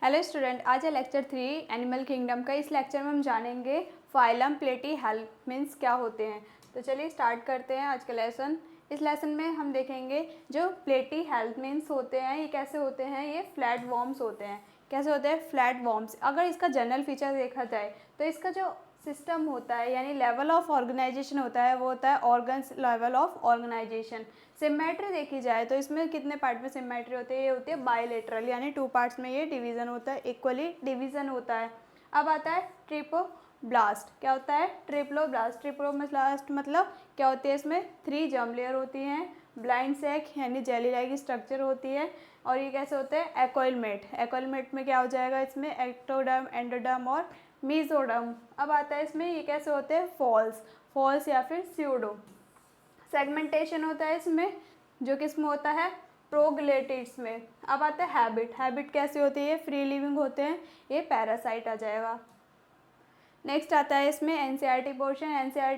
Hello student, आज है lecture 3 animal kingdom का। इस लेक्चर में हम जानेंगे फाइलम प्लेटीहेल्मिन्थ्स क्या होते हैं। तो चलिए स्टार्ट करते हैं आज का लेसन। इस लेसन में हम देखेंगे जो प्लेटीहेल्मिन्थ्स होते हैं ये कैसे होते हैं। ये फ्लैट वॉर्म्स होते हैं। कैसे होते हैं? Flat worms. अगर इसका जनरल फीचर देखा जाए तो इसका जो सिस्टम होता है यानी लेवल ऑफ ऑर्गेनाइजेशन होता है वो होता है organs level of organisation. Symmetry देखी जाए तो इसमें कितने पार्ट में सिमेट्री होती है? ये होती है बायलेटरल, यानी 2 पार्ट्स में ये डिवीज़न होता है, इक्वली डिवीज़न होता है। अब आता है ट्रिप्लोब्लास्ट। क्या होता है? ट्रिप्लोब्लास्ट। ट्रिप्लोब्लास्ट मतलब क्या होती है? इसमें 3 जर्म लेयर होती हैं, ब्लाइंड सैक यानी जेली लाइक स्ट्रक्चर होती है, और ये कैसे होते हैं? एक्वाइलमेट। एक्वाइलमेट में क्या हो जाएगा? इसमें एक्टोडर्म, एंडोडर्म और मीजोडर्म। अब आता है इसमें ये कैसे होते हैं? फॉल्स या फिर स्यूडो। सेगमेंटेशन होता है इसमें, जो किस में होता है? प्रोग्लेटिड्स में। अब आता है हैबिट कैसे होती है? फ्री लिविंग होते हैं, ये पैरासाइट आ जाएगा। नेक्स्ट आता है इसमें एनसीईआरटी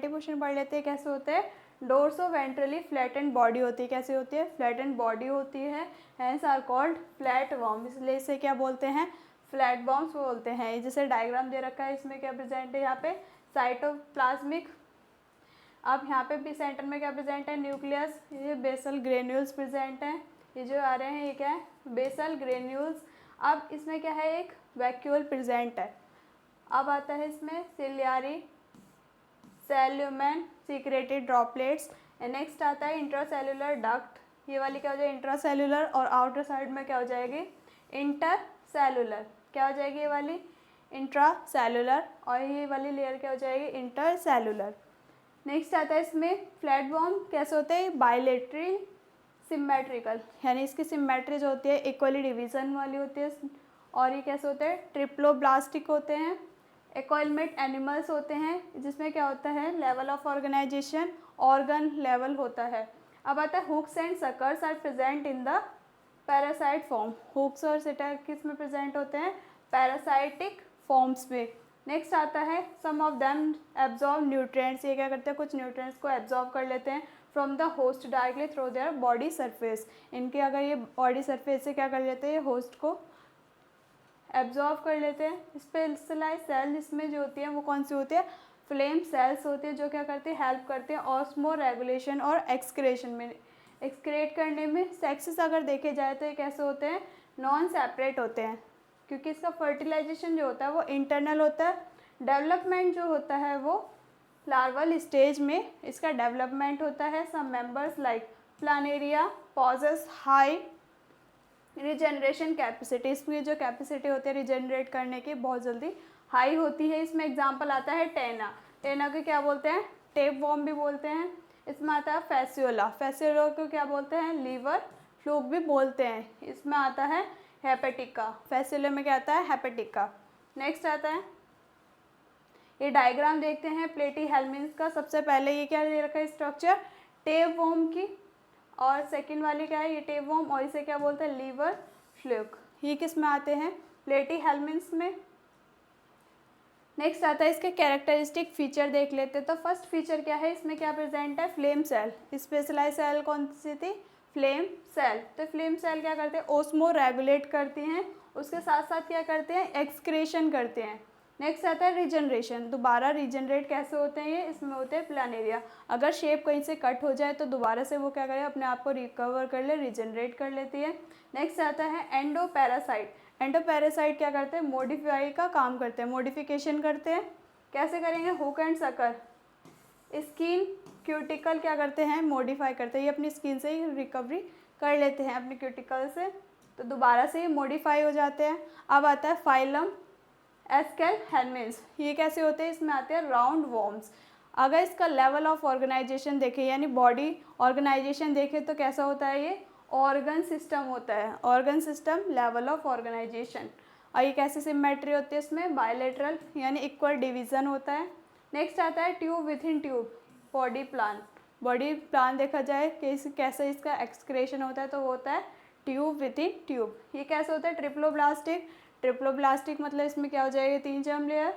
पोर्शन पढ़ लेते हैं। कैसे होते हैं? डोर्सो वेंट्रली फ्लैटेंड बॉडी होती है। कैसे होती है? फ्लैटेंड बॉडी होती है, hence are called flat worm. इसलिए इसे क्या बोलते हैं? फ्लैट वॉर्म्स बोलते हैं। जैसे डायग्राम दे रखा है, इसमें क्या प्रेजेंट है? यहाँ पे साइटोप्लाज्मिक। अब यहाँ पे भी सेंटर में क्या प्रेजेंट है? न्यूक्लियस। ये बेसल ग्रेन्यूल्स प्रेजेंट हैं। ये जो आ रहे हैं ये क्या है? Basal granules. अब इसमें क्या है? एक वैक्यूल प्रेजेंट है। अब आता है इसमें सिलियारी, सेल्यूमेन, सीक्रेटेड ड्रॉपलेट्स। नेक्स्ट आता है इंट्रासेल्यूलर डक्ट। ये वाली क्या हो जाएगी? इंट्रासेल्यूलर। और आउटर साइड में क्या हो जाएगी? इंटरसेल्यूलर। क्या हो जाएगी? ये वाली इंट्रासेल्यूलर, और ये वाली लेयर क्या हो जाएगी? इंटरसेल्यूलर। नेक्स्ट आता है इसमें फ्लैट वॉर्म। कैसे होते हैं? बायलेटरी सिमेट्रिकल, यानी इसकी सिमेट्री जो होती है इक्वली डिवीजन वाली होती है। और ये कैसे होते हैं? ट्रिप्लोब्लास्टिक होते हैं। एक्वाइलमेट एनिमल्स होते हैं, जिसमें क्या होता है? Level of organisation organ level होता है। अब आता है hooks and suckers are present in the parasite form. Hooks और सिटर किस में प्रेजेंट होते हैं? पैरासाइटिक फॉर्म्स में। नेक्स्ट आता है सम ऑफ देम एब्जॉर्ब न्यूट्रिएंट्स। ये क्या करते हैं? कुछ न्यूट्रिएंट्स को एब्जॉर्ब कर लेते हैं from the host directly through their body surface. इनके अगर ये बॉडी सरफेस से क्या कर लेते हैं? ये होस्ट को एब्जॉर्ब कर लेते हैं। स्पेशलाइज सेल जिसमें जो होती है वो कौन सी होती है? फ्लेम सेल्स होती है, जो क्या करती है? हेल्प करते हैं ऑस्मो रेगुलेशन और एक्सक्रेशन में। एक्सक्रेट करने में सेक्सेस अगर देखे जाए तो ये कैसे होते हैं? नॉन सेपरेट होते हैं, क्योंकि इसका फर्टिलाइजेशन जो होता है वो इंटरनल होता है। डेवलपमेंट जो होता है वो लार्वल स्टेज में इसका डेवलपमेंट होता है। Some members like planaria possess high regeneration capacity. इसकी जो कैपेसिटी होती है रिजेनरेट करने की बहुत जल्दी हाई होती है। इसमें एग्जांपल आता है टेना। टेना को क्या बोलते हैं? टेप वॉर्म भी बोलते हैं। इसमें आता है फैसियोला। फैसियोला को क्या बोलते हैं? लीवर फ्लूक भी बोलते हैं। इसमें आता है हेपेटिका। फैसियोला में क्या आता है? हेपेटिका। नेक्स्ट आता है, ये डायग्राम देखते हैं प्लेटीहेल्मिन्थ्स का। सबसे पहले ये क्या दे रखा है? स्ट्रक्चर टेप वॉर्म की, और सेकंड वाली क्या है? ये टेप वॉर्म, और इसे क्या बोलते हैं? Liver fluke. ये किस में आते हैं? प्लेटीहेल्मिन्थ्स में। नेक्स्ट आता है इसके कैरेक्टरिस्टिक फीचर देख लेते हैं। तो फर्स्ट फीचर क्या है? इसमें क्या प्रेजेंट है? Flame cell. स्पेशलाइज सेल कौन सी थी? Flame cell. तो फ्लेम सेल क्या करते हैं? ओस्मो रेगुलेट करती हैं, उसके साथ साथ क्या करते हैं? एक्सक्रेशन करते हैं। नेक्स्ट आता है रिजनरेशन। दोबारा रिजनरेट कैसे होते हैं? ये इसमें होते हैं प्लानेरिया। अगर शेप कहीं से कट हो जाए तो दोबारा से वो क्या करे? अपने आप को रिकवर कर ले, रिजनरेट कर लेती है। नेक्स्ट आता है एंडोपैरासाइट। एंडोपैरासाइट क्या करते हैं? मॉडिफाई का काम करते हैं, मॉडिफिकेशन करते हैं। कैसे करेंगे? Hook and sucker. Skin cuticle क्या करते हैं? मॉडिफाई करते हैं। ये अपनी स्किन से ही रिकवरी कर लेते हैं अपनी क्यूटिकल से, तो दोबारा से ये मॉडिफाई हो जाते हैं। अब आता है फाइलम एस्केलहेल्मिन्थ्स। ये कैसे होते हैं? इसमें आते हैं राउंड वॉर्म्स। अगर इसका लेवल ऑफ ऑर्गेनाइजेशन देखें यानी बॉडी ऑर्गेनाइजेशन देखें तो कैसा होता है? ये ऑर्गन सिस्टम होता है। Organ system level of organisation. और ये कैसे सिमेट्री होती है? इसमें बायलेटरल यानी इक्वल डिवीजन होता है। नेक्स्ट आता है tube with in tube, body plan. Body plan देखा जाए कि कैसे इसका एक्सक्रेशन होता है तो वो होता है ट्यूब विथ इन ट्यूब। ये कैसे होता है? ट्रिप्लोब्लास्टिक। ट्रिप्लोब्लास्टिक मतलब इसमें क्या हो जाएगा? 3 जर्म लेयर।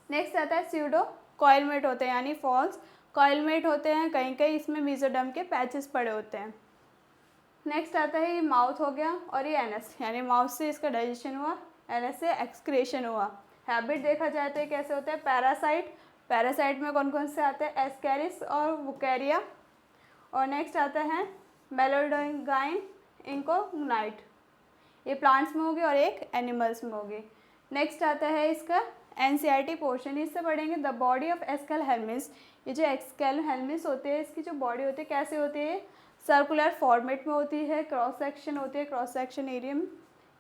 नेक्स्ट आता है स्यूडो कॉइलमेट होते हैं, यानी फॉल्स कॉइलमेट होते हैं। कहीं कहीं इसमें मीजोडर्म के पैचेस पड़े होते हैं। नेक्स्ट आता है ये माउथ हो गया और ये एनस, यानी माउथ से इसका डाइजेशन हुआ, एनस से एक्सक्रेशन हुआ। हैबिट देखा जाए तो ये कैसे होता है, पैरासाइट, पैरासाइट में कौन कौन से आते हैं, एस्कैरिस और वुकेरिया। और नेक्स्ट आता है मेलोडोगाइन इंकोगनाइट, ये प्लांट्स में होगी और एक एनिमल्स में होगी। नेक्स्ट आता है इसका एनसीईआरटी पोर्शन, इससे पढ़ेंगे the body of SQL helminths. ये जो एक्सकेल हेलमिन्थ्स होते हैं इसकी जो बॉडी होती है कैसे होती है, सर्कुलर फॉर्मेट में होती है, क्रॉस सेक्शन होती है, क्रॉस सेक्शन एरिया में।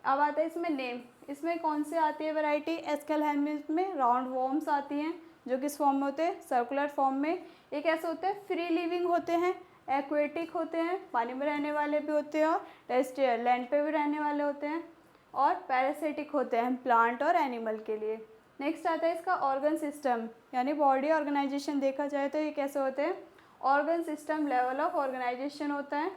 अब आता है इसमें नेम, इसमें कौन से आती है वैरायटी एस्केल हेलमिन्थ्स में, राउंड वॉर्म्स आती हैं जो किस फॉर्म में होते हैं, सर्कुलर फॉर्म में। ये कैसे होते हैं, फ्री लिविंग होते हैं, एक्वेटिक होते हैं, पानी में रहने वाले भी होते हैं, और टेरेस्ट्रियल लैंड पे भी रहने वाले होते हैं, और पैरासिटिक होते हैं प्लांट और एनिमल के लिए। नेक्स्ट आता है इसका ऑर्गन सिस्टम, यानी बॉडी ऑर्गेनाइजेशन देखा जाए तो ये कैसे होते हैं, organ system level of organisation होता है।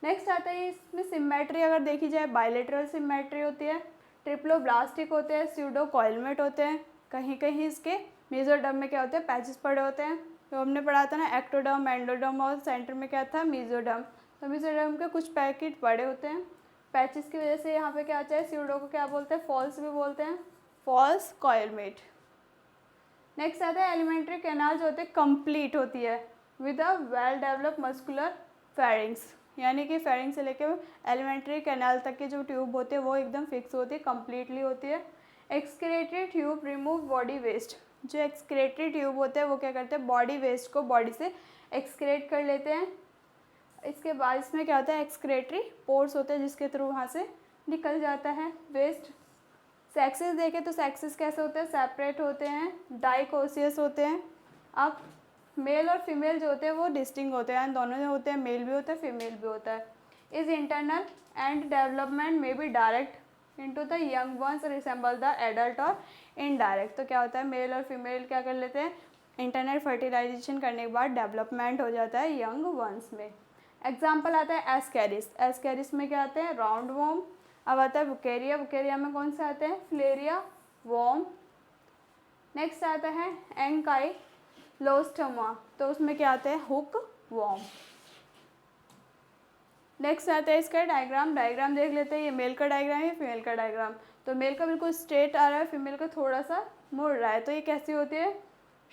नेक्स्ट आता है इसमें सिमेट्री, अगर देखी जाए बायलेटरल सिमेट्री होती है, ट्रिप्लोब्लास्टिक होते हैं, स्यूडो कॉइलमेट होते हैं, कहीं कहीं इसके मेसोडर्म में क्या होते हैं, पैचेस पड़े होते हैं। तो हमने पढ़ा था ना एक्टोडर्म, एंडोडर्म और सेंटर में क्या था, मेसोडर्म। तो मेसोडर्म के कुछ पैकेट बड़े होते हैं, पैचेस की वजह से यहाँ पे क्या आता है, स्यूडो को क्या बोलते हैं, फॉल्स भी बोलते हैं, फॉल्स कॉइलमेट। नेक्स्ट आता है एलिमेंट्री कैनाल, जो होते हैं कंप्लीट होती है with a well develop muscular pharynx, यानी कि फेरिंग से लेकर एलिमेंट्री कैनाल तक के जो ट्यूब होते हैं वो एकदम फिक्स होती है, कम्प्लीटली होती है। Excretory tube remove body waste, जो एक्सक्रेटरी ट्यूब होते हैं वो क्या करते हैं, बॉडी वेस्ट को बॉडी से एक्सक्रेट कर लेते हैं। इसके बाद इसमें क्या होता है, एक्सक्रेटरी पोर्स होते हैं जिसके थ्रू वहाँ से निकल जाता है वेस्ट। सेक्सेस देखें तो सेक्सेस कैसे होते हैं, सेपरेट होते हैं, डाइकोसियस होते हैं। अब मेल और फीमेल जो होते हैं वो डिस्टिंक्ट होते हैं, दोनों जो होते हैं, मेल भी होता है फीमेल भी होता है। Is internal and development may be direct into the young ones resemble the adult और इनडायरेक्ट। तो क्या होता है, मेल और फीमेल क्या कर लेते हैं, इंटरनल फर्टिलाइजेशन करने के बाद डेवलपमेंट हो जाता है यंग वंस में। एग्जाम्पल आता है एस्कैरिस, एस्कैरिस में क्या आते हैं, राउंड वॉर्म। अब आता है वुकेरिया, वुकेरिया में कौन से आते हैं, फ्लेरिया वॉर्म। नेक्स्ट आता है एंकाइलोस्टोमा, तो उसमें क्या आता है, हुक वॉर्म। नेक्स्ट आता है इसका डायग्राम, डायग्राम देख लेते हैं, ये मेल का डायग्राम है, फीमेल का डायग्राम। तो मेल का बिल्कुल स्ट्रेट आ रहा है, फीमेल का थोड़ा सा मुड़ रहा है। तो ये कैसी होती है,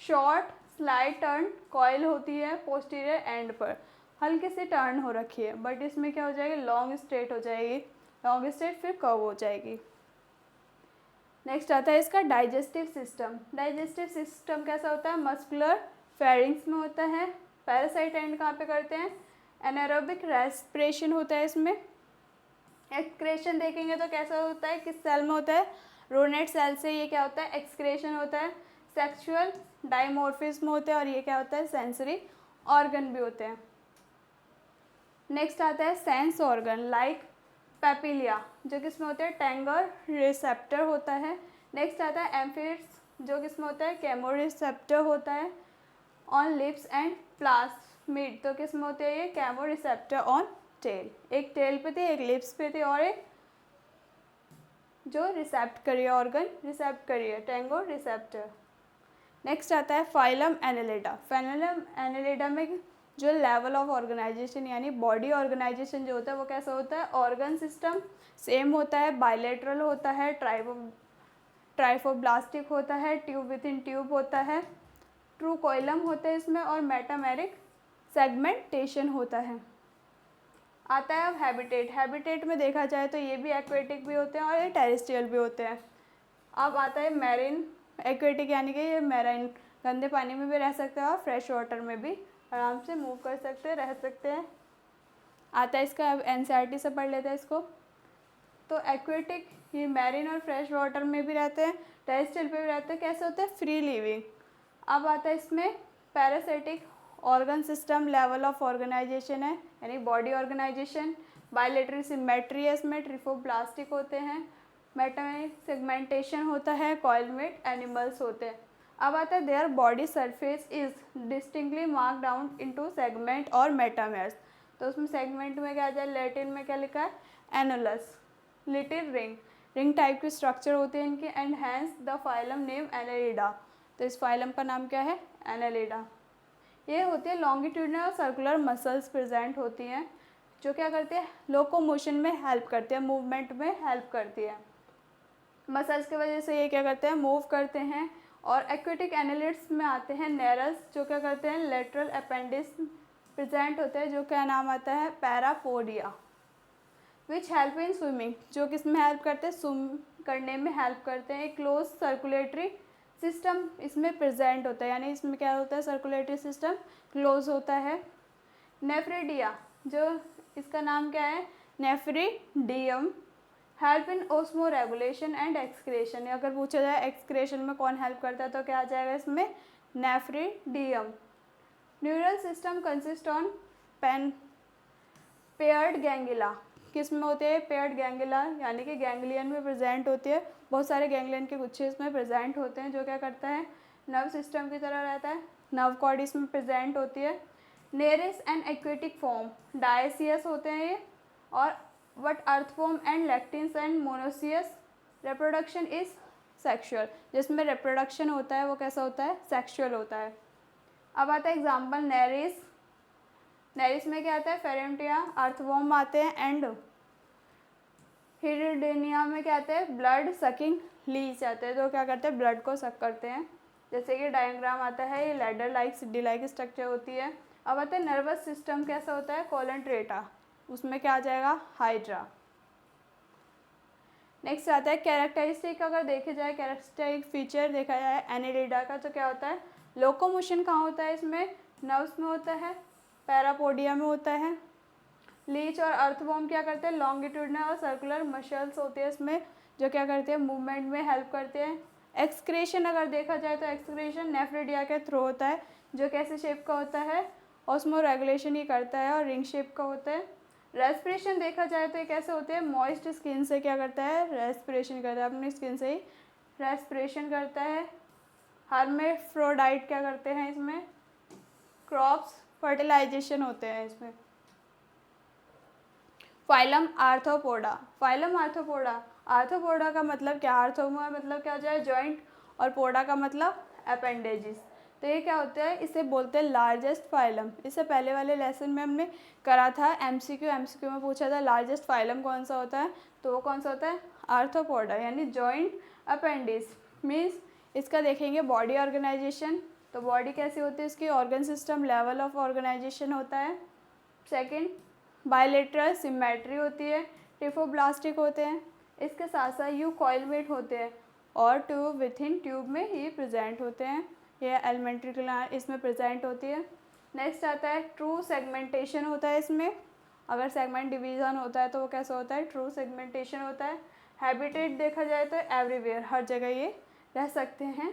शॉर्ट स्लाइड टर्न कॉइल होती है पोस्टीरियर एंड पर, हल्के से टर्न हो रखी है, बट इसमें क्या हो जाएगी, लॉन्ग स्ट्रेट हो जाएगी, लॉन्ग स्ट्रेट फिर कर्व हो जाएगी। नेक्स्ट आता है इसका डाइजेस्टिव सिस्टम, डाइजेस्टिव सिस्टम कैसा होता है, मस्कुलर फेरिंग्स में होता है। पैरासाइट एंड कहाँ पे करते हैं, एनारोबिक रेस्पिरेशन होता है इसमें। एक्सक्रेशन देखेंगे तो कैसा होता है, किस सेल में होता है, रोनेट सेल से ये क्या होता है, एक्सक्रेशन होता है। सेक्सुअल डाइमॉर्फिज्म होते हैं, और ये क्या होता है, सेंसरी ऑर्गन भी होते हैं। नेक्स्ट आता है सेंस ऑर्गन लाइक पेपिलिया, जो किसमें होते हैं, टेंगर रिसेप्टर होता है। नेक्स्ट आता है एम्फिड्स, जो किसमें होता है, केमो रिसेप्टर होता है। ऑन लिप्स एंड प्लास्मिड, तो किसमें होते हैं ये, केमो रिसेप्टर ऑन टेल, एक टेल पे थी, एक लिप्स पे थी, और एक जो रिसेप्ट करिए ऑर्गन रिसेप्ट करिए, टेंगो रिसेप्टर। नेक्स्ट आता है फाइलम एनेलिडा, फाइलम एनेलिडा में जो लेवल ऑफ ऑर्गेनाइजेशन यानी बॉडी ऑर्गेनाइजेशन जो होता है वो कैसा होता है, ऑर्गन सिस्टम सेम होता है, बायलेटरल होता है, ट्राइफोब्लास्टिक होता है, ट्यूब विद इन ट्यूब होता है, ट्रू कोइलम होता है इसमें, और मेटामेरिक सेगमेंटेशन होता है। आता है अब हैबिटेट, हैबिटेट में देखा जाए तो ये भी एक्वेटिक भी होते हैं और ये टेरेस्ट्रियल भी होते हैं। अब आता है मैरिन, एक्वेटिक यानी कि ये मैराइन, गंदे पानी में भी रह सकते हैं और फ्रेश वाटर में भी आराम से मूव कर सकते हैं, रह सकते हैं। आता है इसका, अब एनसीईआरटी से पढ़ लेते हैं इसको। तो एक्वेटिक ये मैरिन और फ्रेश वाटर में भी रहते हैं, टेरेस्ट्रियल पे भी रहते हैं, कैसे होते हैं, फ्री लिविंग। अब आता है इसमें parasitic organ system level of organisation है, यानी बॉडी ऑर्गेनाइजेशन, बायलेटरल सिमेट्री है इसमें, ट्रिफोब्लास्टिक होते हैं, मेटामेरिक सेगमेंटेशन होता है, कॉइलमेट एनिमल्स होते हैं। अब आता है their body surface is distinctly mark down into segment और मेटामेर्स। तो उसमें सेगमेंट में क्या आ जाए, लैटिन में क्या लिखा है, annulus, little ring, ring type की स्ट्रक्चर होती है इनकी, and hence the phylum name Annelida. तो इस फाइलम का नाम क्या है, एनेलिडा। ये होती है लॉन्गिट्यूडनल और सर्कुलर मसल्स प्रेजेंट होती हैं, जो क्या करती है, लोकोमोशन में हेल्प करती है, मूवमेंट में हेल्प करती है। मसल्स की वजह से ये क्या करते हैं, मूव करते हैं। और एक्वेटिक एनालिड्स में आते हैं नेरल्स, जो क्या करते हैं, लेटरल अपेंडिक्स प्रेजेंट होते हैं, जो क्या नाम आता है, parapodia. Which help in swimming, जो किस में हेल्प करते हैं, स्विम करने में हेल्प करते हैं। एक क्लोज सर्कुलेटरी सिस्टम इसमें प्रेजेंट होता है, यानी इसमें क्या होता है, सर्कुलेटरी सिस्टम क्लोज होता है। नेफ्रिडिया, जो इसका नाम क्या है, nephridium, help in osmoregulation and excretion. अगर पूछा जाए एक्सक्रेशन में कौन हेल्प करता है तो क्या आ जाएगा इसमें, nephridium. Neural system consist on paired ganglia, किस में होते हैं, पेयर्ड गैंगिला, यानी कि गैंग्लियन में प्रेजेंट होती है। बहुत सारे गैंग्लियन के गुच्छे इसमें प्रेजेंट होते हैं, जो क्या करता है, नर्व सिस्टम की तरह रहता है। नर्व कॉर्ड इसमें प्रेजेंट होती है। Nereis and aquatic form, dioecious होते हैं ये, और बट अर्थफॉर्म एंड लैक्टिन्स and monoecious. Reproduction is sexual, जिसमें रिप्रोडक्शन होता है वो कैसा होता है, सेक्सुअल होता है। अब आता है एग्जाम्पल नेरिस। नेरिस में क्या आता है, फेरेंटिया, अर्थवॉर्म आते हैं, एंड हिरिडिनिया में क्या आते हैं, ब्लड सकिंग लीच आते हैं, जो क्या करते हैं, ब्लड को सक करते हैं। जैसे कि डायग्राम आता है, ये लैडर लाइक सीढ़ी लाइक स्ट्रक्चर होती है। अब आता है नर्वस सिस्टम कैसा होता है, कोलेंट्रेटा, उसमें क्या आ जाएगा, हाइड्रा। नेक्स्ट आता है कैरेक्टरिस्टिक, अगर देखे जाए कैरेक्टरिस्टिक फीचर देखा जाए एनिलिडा का, तो क्या होता है, लोकोमोशन कहाँ होता है, इसमें नर्व्स में होता है, पैरापोडिया में होता है। लीच और अर्थवॉर्म क्या करते हैं, लॉन्गिट्यूडनल और सर्कुलर मसल्स होते हैं इसमें, जो क्या करते हैं, मूवमेंट में हेल्प करते हैं। एक्सक्रेशन अगर देखा जाए तो एक्सक्रेशन नेफ्रिडिया के थ्रू होता है, जो कैसे शेप का होता है, ऑस्मो रेगुलेशन ही करता है और रिंग शेप का होता है। रेस्पिरेशन देखा जाए तो ये कैसे होते हैं, मॉइस्ट स्किन से क्या करता है, रेस्पिरेशन करता है, अपनी स्किन से ही रेस्पिरेशन करता है। हर्मेफ्रोडाइट क्या करते हैं, इसमें क्रॉप्स फर्टिलाइजेशन होते हैं इसमें। Phylum arthropoda, phylum arthropoda, arthropoda का मतलब क्या, आर्थ्रोमा मतलब क्या हो जाए, जॉइंट, और पोडा का मतलब अपेंडेजिस। तो ये क्या होता है, इसे बोलते हैं लार्जेस्ट फाइलम। इससे पहले वाले लेसन में हमने करा था एमसीक्यू में पूछा था लार्जेस्ट फाइलम कौन सा होता है, तो वो कौन सा होता है, आर्थ्रोपोडा, यानी जॉइंट अपेंडिस। मीन्स इसका देखेंगे बॉडी ऑर्गेनाइजेशन, तो बॉडी कैसी होती है इसकी, organ system level of organisation होता है। सेकेंड, बायलेटरल सिमेट्री होती है, ट्रिफोब्लास्टिक होते हैं, इसके साथ साथ यू कॉइलमेट होते हैं, और ट्यूब विथ इन ट्यूब में ही प्रेजेंट होते हैं, ये एलिमेंट्री ग्लैंड इसमें प्रेजेंट होती है। नेक्स्ट आता है ट्रू सेगमेंटेशन होता है इसमें, अगर सेगमेंट डिवीज़न होता है तो वो कैसा होता है, ट्रू सेगमेंटेशन होता है। हैबिटेट देखा जाए तो एवरीवेयर, हर जगह ये रह सकते हैं।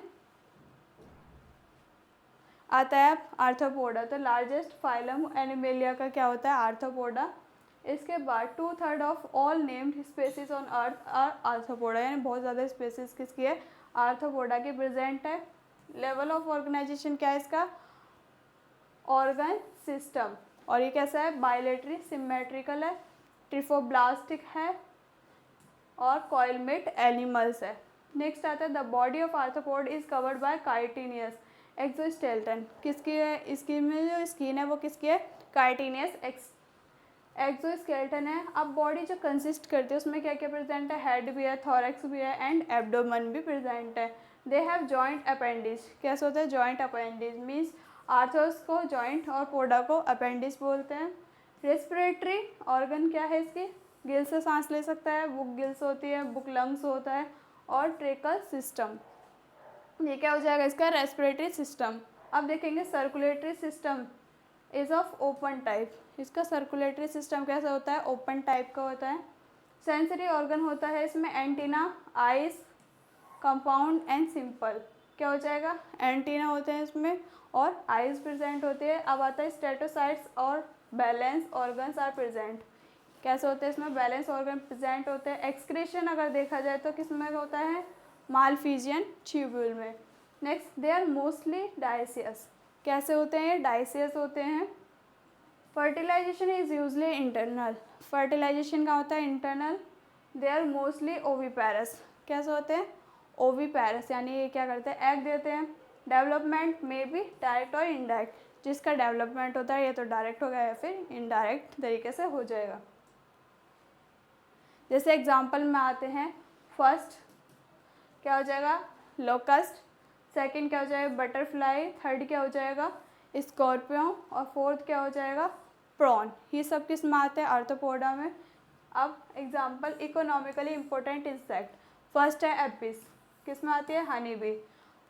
आता है आर्थ्रोपोडा, तो लार्जेस्ट फाइलम एनिमेलिया का क्या होता है, आर्थ्रोपोडा। इसके बाद 2/3 of all named species on earth are Arthropoda, यानी बहुत ज़्यादा स्पेसीज किसकी है, आर्थ्रोपोडा की प्रेजेंट है। लेवल ऑफ ऑर्गेनाइजेशन क्या है इसका, ऑर्गन सिस्टम, और ये कैसा है, बायलेटरी सिमेट्रिकल है, ट्रिफोब्लास्टिक है, और कॉइलमेट एनिमल्स है। नेक्स्ट आता है the body of arthropod is covered bye chitinous exoskeleton, किसकी है, इसकी में जो स्किन है वो किसकी है, काइटिनियस एक्सोस्केलेटन है। अब बॉडी जो कंसिस्ट करती है उसमें क्या क्या प्रेजेंट है, हेड भी है, थोरैक्स भी है, एंड एब्डोमेन भी प्रेजेंट है। दे हैव जॉइंट अपेंडिज, कैसे होता है, जॉइंट अपेंडिज, मीन्स आर्थ्रोस को जॉइंट और पोडा को अपेंडिज बोलते हैं। रेस्पिरेटरी ऑर्गन क्या है इसकी, गिल से सांस ले सकता है, बुक गिल्स होती है, बुक लंग्स होता है, और ट्रेकल सिस्टम, ये क्या हो जाएगा इसका, रेस्पिरेटरी सिस्टम। अब देखेंगे circulatory system is of open type, इसका सर्कुलेटरी सिस्टम कैसा होता है, ओपन टाइप का होता है। सेंसरी ऑर्गन होता है इसमें antenna, eyes, compound and simple, क्या हो जाएगा, एंटीना होते हैं इसमें और आइज प्रेजेंट होती है। अब आता है स्टेटोसाइट्स और बैलेंस ऑर्गन्स आर प्रेजेंट, कैसे होते हैं इसमें, बैलेंस ऑर्गन प्रेजेंट होते हैं। एक्सक्रीशन अगर देखा जाए तो किस में होता है, मालफिजियन ट्यूब्यूल में। Next they are mostly dioecious, कैसे होते हैं ये, डायसियस होते हैं। Fertilisation is usually internal, fertilisation का होता है internal. They are mostly oviparous, कैसे होते हैं, ओविपेरस, यानी ये क्या करते हैं, एग देते हैं। डेवलपमेंट में भी डायरेक्ट और इनडायरेक्ट, जिसका डेवलपमेंट होता है या तो डायरेक्ट होगा या फिर इनडायरेक्ट तरीके से हो जाएगा। जैसे एग्जांपल में आते हैं, फर्स्ट क्या हो जाएगा लोकस्ट, सेकंड क्या हो जाएगा बटरफ्लाई, थर्ड क्या हो जाएगा स्कॉर्पियो और फोर्थ क्या हो जाएगा प्रॉन। ये सब किस में आते हैं आर्थ्रोपोडा में। अब example economically important insect, first है एपिस, किस में आती है हनी बी।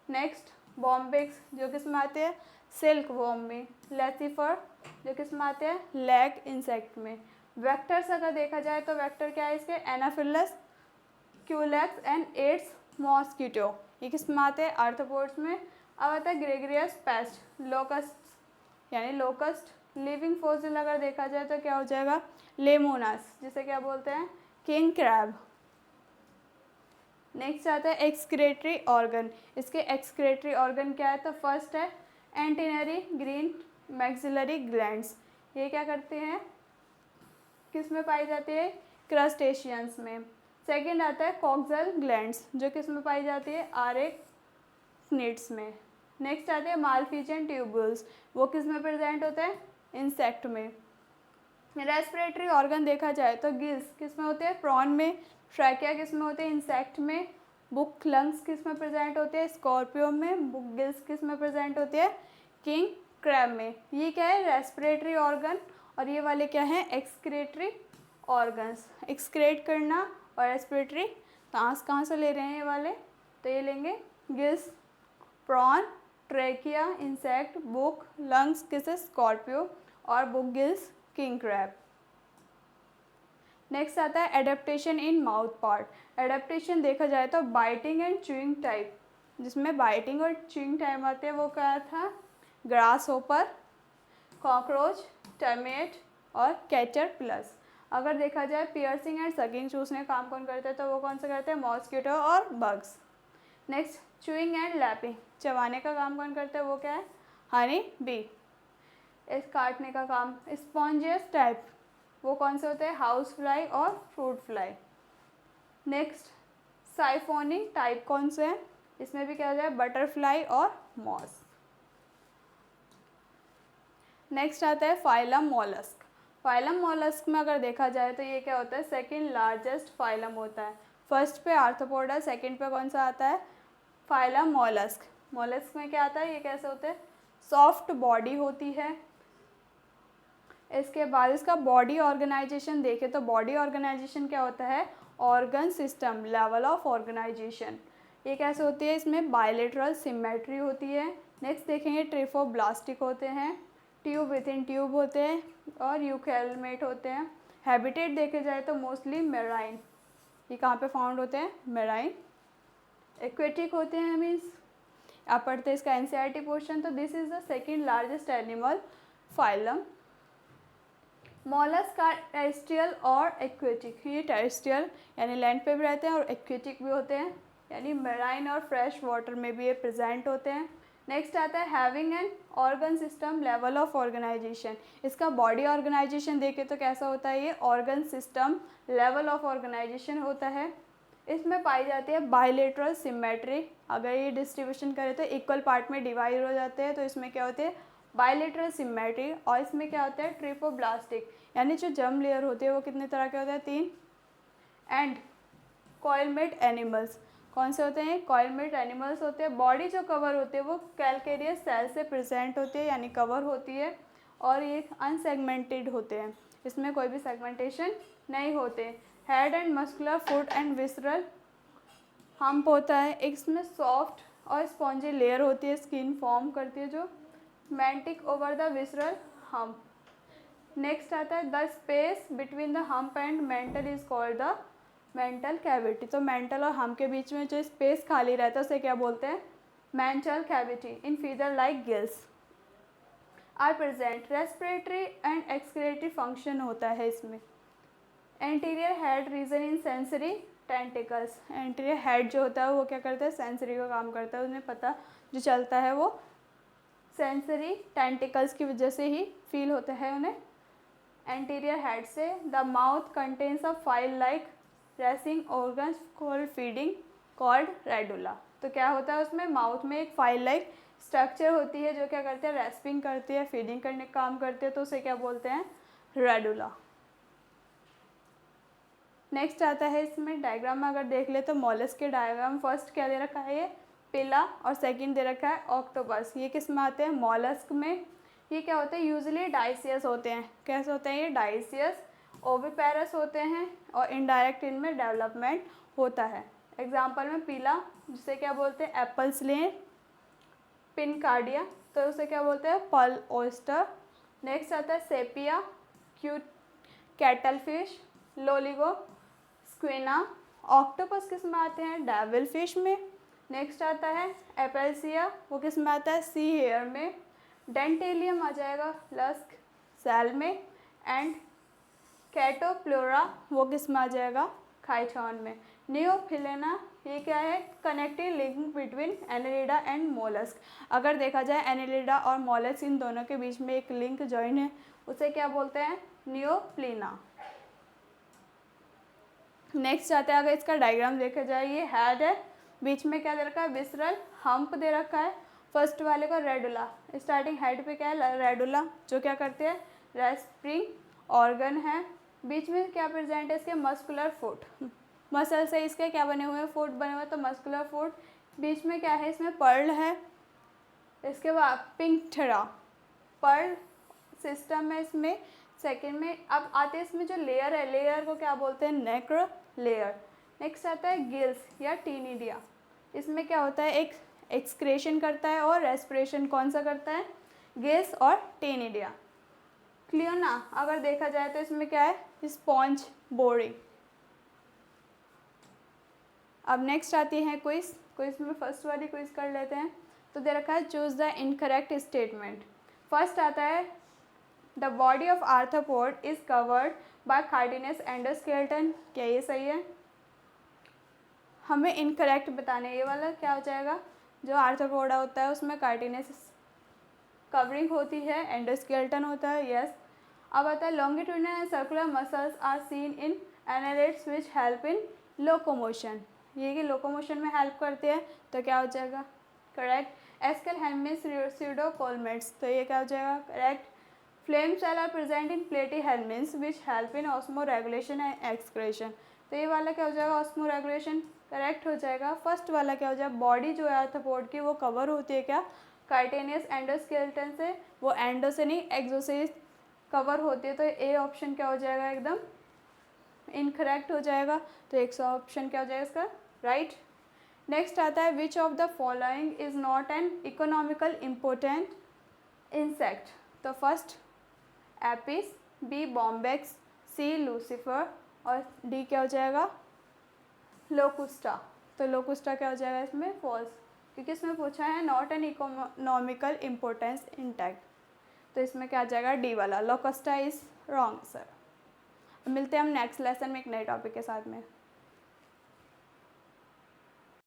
नेक्स्ट बॉम्बिक्स जो किस में आते हैं सिल्क वॉर्म में। लेसिफर जो किस में आते हैं लैग इंसेक्ट में। वेक्टर्स अगर देखा जाए तो वेक्टर क्या है इसके anopheles, culex and aedes mosquito, ये किस में आते हैं आर्थ्रोपोड्स में। अब आता है ग्रेगरियस पेस्ट, लोकस्ट यानी लोकस्ट। लिविंग फॉसिल अगर देखा जाए तो क्या हो जाएगा लेमोनास, जिसे क्या बोलते हैं किंग क्रैब। नेक्स्ट आता है एक्सक्रेटरी ऑर्गन, इसके एक्सक्रेटरी ऑर्गन क्या है तो फर्स्ट है एंटीनरी ग्रीन मैक्सिलरी ग्लैंड्स, ये क्या करते हैं किस में पाई जाती है क्रस्टेशियंस में। सेकंड आता है कॉक्सल ग्लैंड्स जो किस में पाई जाती है आरेक्निड्स में। नेक्स्ट आते हैं मालफिजियन ट्यूबुल्स, वो किस में प्रेजेंट होते हैं इंसेक्ट में। रेस्पिरेटरी ऑर्गन देखा जाए तो गिल्स किस में होते हैं प्रॉन में, ट्रैकिया किस में होते हैं इंसेक्ट में, बुक लंग्स किस में प्रेजेंट होते हैं स्कॉर्पियो में, बुक गिल्स किस में प्रेजेंट होते हैं किंग क्रैब में। ये क्या है रेस्पिरेटरी ऑर्गन और ये वाले क्या है एक्सक्रेटरी ऑर्गन्स। एक्सक्रेट करना और रेस्पिरेटरी सांस कहाँ से ले रहे हैं ये वाले तो ये लेंगे gills, prawn, trachea insect, book, lungs किसे स्कॉर्पियो और book gills king crab. Next आता है adaptation in mouth part. Adaptation देखा जाए तो बाइटिंग एंड च्यूइंग टाइप, जिसमें बाइटिंग और च्यूइंग टाइप आते हैं वो क्या था ग्रास होपर, कॉकरोच, टर्मेट और कैचर प्लस। अगर देखा जाए पियर्सिंग एंड सगिंग चूसने का काम कौन करते हैं तो वो कौन सा करते हैं मॉस्किटो और bugs. Next chewing and lapping, चबाने का काम कौन करते हैं वो क्या है हनी बी। इस काटने का काम स्पॉन्जियस टाइप वो कौन से होते हैं हाउस फ्लाई और फ्रूट फ्लाई। नेक्स्ट साइफोनिंग टाइप कौन से हैं, इसमें भी क्या हो जाए बटरफ्लाई और मॉस। नेक्स्ट आता है फाइलम मॉलस्क। फाइलम मॉलस्क में अगर देखा जाए तो ये क्या होता है सेकंड लार्जेस्ट फाइलम होता है। फर्स्ट पे आर्थ्रोपोडा, सेकंड पे कौन सा आता है फाइलम मॉलस्क। मॉलस्क में क्या आता है ये कैसे होते हैं सॉफ्ट बॉडी होती है। इसके बाद इसका बॉडी ऑर्गेनाइजेशन देखें तो बॉडी ऑर्गेनाइजेशन क्या होता है organ system level of organisation. ये कैसे होती है इसमें बायलेटरल सिमेट्री होती है। नेक्स्ट देखेंगे ट्रिफोब्लास्टिक होते हैं, ट्यूब विद इन ट्यूब होते हैं और यूकेलमेट होते हैं। हैबिटेट देखे जाए तो मोस्टली मेराइन, ये कहाँ पे फाउंड होते हैं मेराइन। एक्वेटिक होते हैं मीन्स आप पढ़ते हैं इसका एनसीईआरटी पोर्शन तो this is the second largest animal phylum. Mollusc का टेरेस्ट्रियल और एक्वेटिक, ये टेरेस्ट्रियल यानी लैंड पे भी रहते हैं और एक्वेटिक भी होते हैं यानी मेराइन और फ्रेश वाटर में भी ये प्रेजेंट होते हैं। नेक्स्ट आता है having an organ system level of organisation. इसका बॉडी ऑर्गेनाइजेशन देखें तो कैसा होता है ये organ system level of organisation होता है। इसमें पाई जाती है बायलेटरल सिमेट्री, अगर ये डिस्ट्रीब्यूशन करें तो इक्वल पार्ट में डिवाइड हो जाते हैं तो इसमें क्या होते हैं बायलेटरल सिमेट्री। और इसमें क्या होता है ट्रिफोब्लास्टिक यानी जो जर्म लेयर होते हैं वो कितने तरह के होते हैं 3। एंड कॉइलमेट एनिमल्स कौन से होते हैं कॉइलमेट एनिमल्स होते हैं। बॉडी जो कवर होती है वो कैलकेरियस सेल से प्रेजेंट होती है यानी कवर होती है और ये अनसेगमेंटेड होते हैं, इसमें कोई भी सेगमेंटेशन नहीं होते। Head and muscular foot and visceral hump होता है, इसमें सॉफ्ट और स्पॉन्जी लेयर होती है स्किन फॉर्म करती है जो mantle over the visceral hump. Next आता है the space between the hump and mantle is called the mantle cavity. तो मेंटल और हम्प के बीच में जो स्पेस खाली रहता है उसे क्या बोलते हैं mantle cavity. In feather like gills are present. Respiratory and excretory function होता है इसमें। Anterior head region in sensory tentacles, anterior head जो होता है वो क्या करता है सेंसरी का काम करता है, उन्हें पता जो चलता है वो सेंसरी टेंटिकल्स की वजह से ही फील होता है उन्हें एंटीरियर हेड से। The mouth contains a file like racing organs called feeding called radula. तो क्या होता है उसमें माउथ में एक फाइल लाइक स्ट्रक्चर होती है जो क्या करते हैं, रेस्पिंग करती है, फीडिंग करने का काम करते हैं, तो उसे क्या बोलते हैं, रेडुला। नेक्स्ट आता है इसमें डायग्राम में अगर देख ले तो मॉलस्क के डायग्राम, फर्स्ट क्या दे रखा है, ये पिला, और सेकंड दे रखा है ऑक्टोपस। ये किस में आते हैं, मॉलस्क में। ये क्या होते हैं, यूजुअली डाइसियस होते हैं। कैसे होते हैं ये, डाइसियस, ओविपेरस होते हैं, और इनडायरेक्ट इनमें डेवलपमेंट होता है। एग्जाम्पल में पिला, जिसे क्या बोलते हैं, एप्पल स्लेन, पिनकार्डिया, तो उसे क्या बोलते हैं, पर्ल ओस्टर। नेक्स्ट आता है Sepia, cute cuttle fish, Loligo squid. Octopus किस में आते हैं, डेविल फिश में। नेक्स्ट आता है एपेल्सिया, वो किस में आता है, सी हेयर में। डेंटेलियम आ जाएगा लस्क सेल में। एंड कैटोप्लोरा, वो किस में आ जाएगा, खाइथॉन में। नियोफिलेना, ये क्या है, connecting link between Annelida and mollusc. अगर देखा जाए एनेलिडा और मोलस्क, इन दोनों के बीच में एक लिंक जॉइन है, उसे क्या बोलते हैं, नियोप्लिना। नेक्स्ट आता है, अगर इसका डायग्राम देखा जाए, ये हेड है, बीच में क्या दे रखा है, विसरल हम्प दे रखा है। फर्स्ट वाले को रेडुला, स्टार्टिंग हेड पे क्या है, रेडुला, जो क्या करते हैं, रेस्पिंग ऑर्गन है। बीच में क्या प्रेजेंट है, इसके मस्कुलर फुट, मसल से इसके क्या बने हुए हैं, फुट बने हुए हैं, तो मस्कुलर फुट। बीच में क्या है, इसमें पर्ल है। इसके बाद पिंक्थेरा, पर्ल सिस्टम है इसमें। सेकंड में अब आते हैं इसमें जो लेयर है, लेयर को क्या बोलते हैं, नेक्र लेयर। नेक्स्ट आता है गिल्स या टीनिडिया। इसमें क्या होता है, एक एक्सक्रेशन करता है और रेस्पिरेशन कौन सा करता है, गिल्स और टीनिडिया। क्लियोना अगर देखा जाए तो इसमें क्या है, स्पॉन्ज बोरिंग। अब नेक्स्ट आती है क्विज। क्विज में फर्स्ट वाली क्विज कर लेते हैं। तो दे रखा है choose the incorrect statement. First आता है the body of arthropod is covered by chitinous endoskeleton. क्या ये सही है, हमें इनकरेक्ट बताना है। ये वाला क्या हो जाएगा, जो आर्थ्रोपोडा होता है उसमें कार्टिनेस कवरिंग होती है, एंडोस्केलेटन होता है, यस। अब आता है longitudinal and circular muscles are seen in annelids which help in locomotion. ये कि लोकोमोशन में हेल्प करते हैं, तो क्या हो जाएगा, करेक्ट। एस्कल हेलमिन्थ स्यूडोकोलमेट्स, तो ये क्या हो जाएगा, correct. Flame cell are present in platyhelminths which help in osmoregulation and excretion. तो ये वाला क्या हो जाएगा, ऑस्मो रेगुलेशन, करेक्ट हो जाएगा। फर्स्ट वाला क्या हो जाएगा, बॉडी जो है आर्थ्रोपोड की वो कवर होती है क्या, कार्टेनियस एंडोस्केलेटन से, वो एंडो से नहीं एक्सो से कवर होती है। तो ए ऑप्शन क्या हो जाएगा, एकदम इनकरेक्ट हो जाएगा। तो एक ऑप्शन क्या हो जाएगा इसका, राइट। नेक्स्ट आता है which of the following is not an economical important insect. तो फर्स्ट एपिस, बी बॉम्बेक्स, सी लूसीफर, और डी क्या हो जाएगा, लोकुस्टा। तो लोकुस्टा क्या हो जाएगा इसमें, फॉल्स, क्योंकि इसमें पूछा है not an economical importance intact. तो इसमें क्या आ जाएगा, डी वाला, लोकुस्टा इज रॉन्ग सर। मिलते हैं हम नेक्स्ट लेसन में एक नए टॉपिक के साथ में।